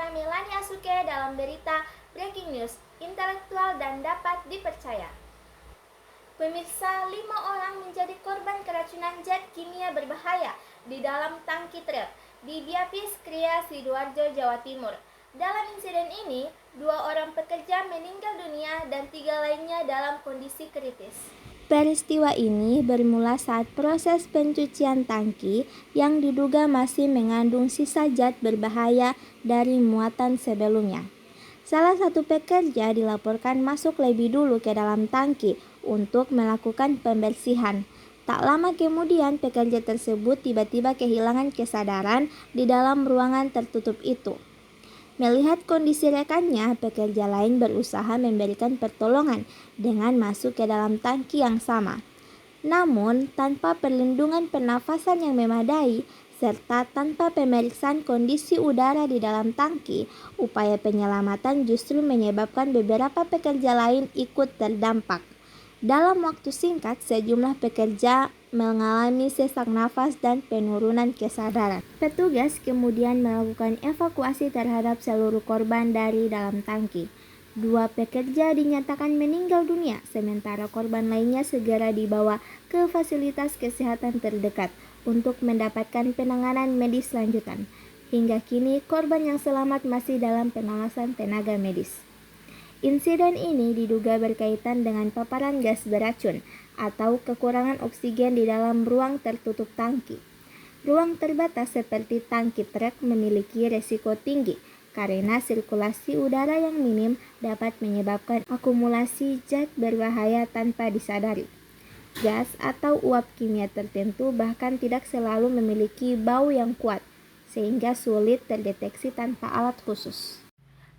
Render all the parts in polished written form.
saya Melani Asuke dalam berita Breaking News, intelektual dan dapat dipercaya. Pemirsa, 5 orang menjadi korban keracunan zat kimia berbahaya di dalam tangki truk di Biapis, Kria, Sidoarjo, Jawa Timur. Dalam insiden ini, 2 orang pekerja meninggal dunia dan 3 lainnya dalam kondisi kritis. Peristiwa ini bermula saat proses pencucian tangki yang diduga masih mengandung sisa zat berbahaya dari muatan sebelumnya. Salah satu pekerja dilaporkan masuk lebih dulu ke dalam tangki untuk melakukan pembersihan. Tak lama kemudian pekerja tersebut tiba-tiba kehilangan kesadaran di dalam ruangan tertutup itu. Melihat kondisi rekannya, pekerja lain berusaha memberikan pertolongan dengan masuk ke dalam tangki yang sama. Namun, tanpa perlindungan pernafasan yang memadai, serta tanpa pemeriksaan kondisi udara di dalam tangki, upaya penyelamatan justru menyebabkan beberapa pekerja lain ikut terdampak. Dalam waktu singkat, sejumlah pekerja mengalami sesak nafas dan penurunan kesadaran. Petugas kemudian melakukan evakuasi terhadap seluruh korban dari dalam tangki. 2 pekerja dinyatakan meninggal dunia, sementara korban lainnya segera dibawa ke fasilitas kesehatan terdekat untuk mendapatkan penanganan medis lanjutan. Hingga kini, korban yang selamat masih dalam pengawasan tenaga medis. Insiden ini diduga berkaitan dengan paparan gas beracun atau kekurangan oksigen di dalam ruang tertutup tangki. Ruang terbatas seperti tangki truk memiliki resiko tinggi karena sirkulasi udara yang minim dapat menyebabkan akumulasi zat berbahaya tanpa disadari. Gas atau uap kimia tertentu bahkan tidak selalu memiliki bau yang kuat, sehingga sulit terdeteksi tanpa alat khusus.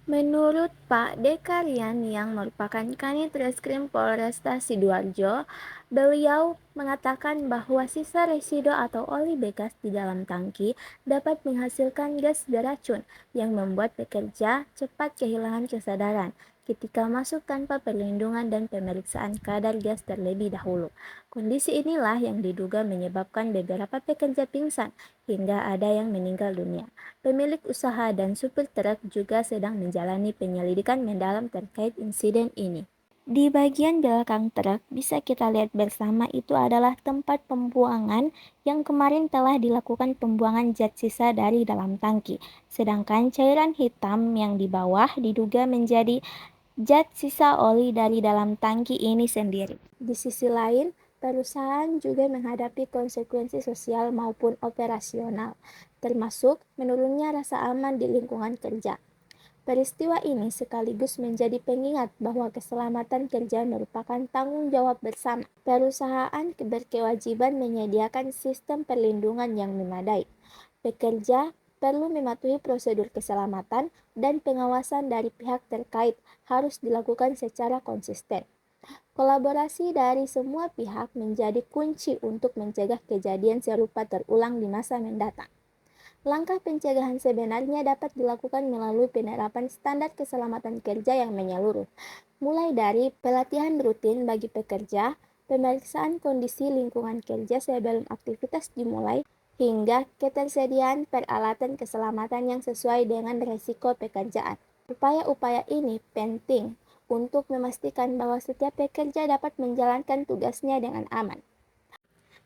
Menurut Pak Dekarian yang merupakan Kanit Reskrim Polresta Sidoarjo, beliau mengatakan bahwa sisa residu atau oli bekas di dalam tangki dapat menghasilkan gas beracun yang membuat pekerja cepat kehilangan kesadaran ketika masuk tanpa perlindungan dan pemeriksaan kadar gas terlebih dahulu. Kondisi inilah yang diduga menyebabkan beberapa pekerja pingsan hingga ada yang meninggal dunia. Pemilik usaha dan supir truk juga sedang menjalani penyelidikan mendalam terkait insiden ini. Di bagian belakang truk bisa kita lihat bersama itu adalah tempat pembuangan yang kemarin telah dilakukan pembuangan zat sisa dari dalam tangki. Sedangkan cairan hitam yang di bawah diduga menjadi zat sisa oli dari dalam tangki ini sendiri. Di sisi lain, perusahaan juga menghadapi konsekuensi sosial maupun operasional, termasuk menurunnya rasa aman di lingkungan kerja. Peristiwa ini sekaligus menjadi pengingat bahwa keselamatan kerja merupakan tanggung jawab bersama. Perusahaan berkewajiban menyediakan sistem perlindungan yang memadai. Pekerja perlu mematuhi prosedur keselamatan dan pengawasan dari pihak terkait harus dilakukan secara konsisten. Kolaborasi dari semua pihak menjadi kunci untuk mencegah kejadian serupa terulang di masa mendatang. Langkah pencegahan sebenarnya dapat dilakukan melalui penerapan standar keselamatan kerja yang menyeluruh, mulai dari pelatihan rutin bagi pekerja, pemeriksaan kondisi lingkungan kerja sebelum aktivitas dimulai, hingga ketersediaan peralatan keselamatan yang sesuai dengan risiko pekerjaan. Upaya-upaya ini penting untuk memastikan bahwa setiap pekerja dapat menjalankan tugasnya dengan aman.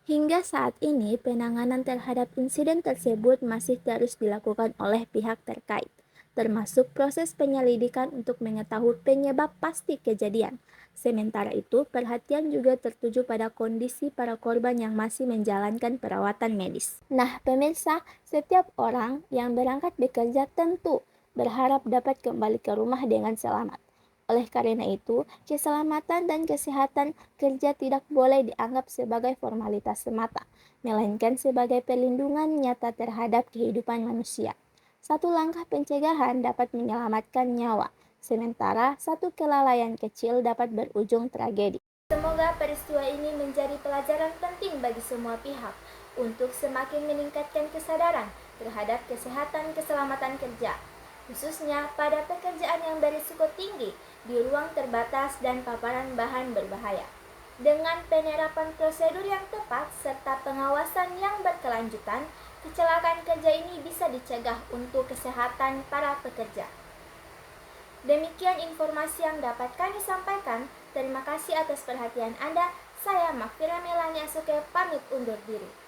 Hingga saat ini, penanganan terhadap insiden tersebut masih terus dilakukan oleh pihak terkait, termasuk proses penyelidikan untuk mengetahui penyebab pasti kejadian. Sementara itu, perhatian juga tertuju pada kondisi para korban yang masih menjalankan perawatan medis. Nah, pemirsa, setiap orang yang berangkat bekerja tentu berharap dapat kembali ke rumah dengan selamat. Oleh karena itu, keselamatan dan kesehatan kerja tidak boleh dianggap sebagai formalitas semata, melainkan sebagai perlindungan nyata terhadap kehidupan manusia. Satu langkah pencegahan dapat menyelamatkan nyawa, sementara satu kelalaian kecil dapat berujung tragedi. Semoga peristiwa ini menjadi pelajaran penting bagi semua pihak untuk semakin meningkatkan kesadaran terhadap kesehatan keselamatan kerja, khususnya pada pekerjaan yang berisiko tinggi di ruang terbatas dan paparan bahan berbahaya. Dengan penerapan prosedur yang tepat serta pengawasan yang berkelanjutan, kecelakaan kerja ini bisa dicegah untuk kesehatan para pekerja. Demikian informasi yang dapat kami sampaikan. Terima kasih atas perhatian Anda. Saya Makfira Melani Asuke pamit undur diri.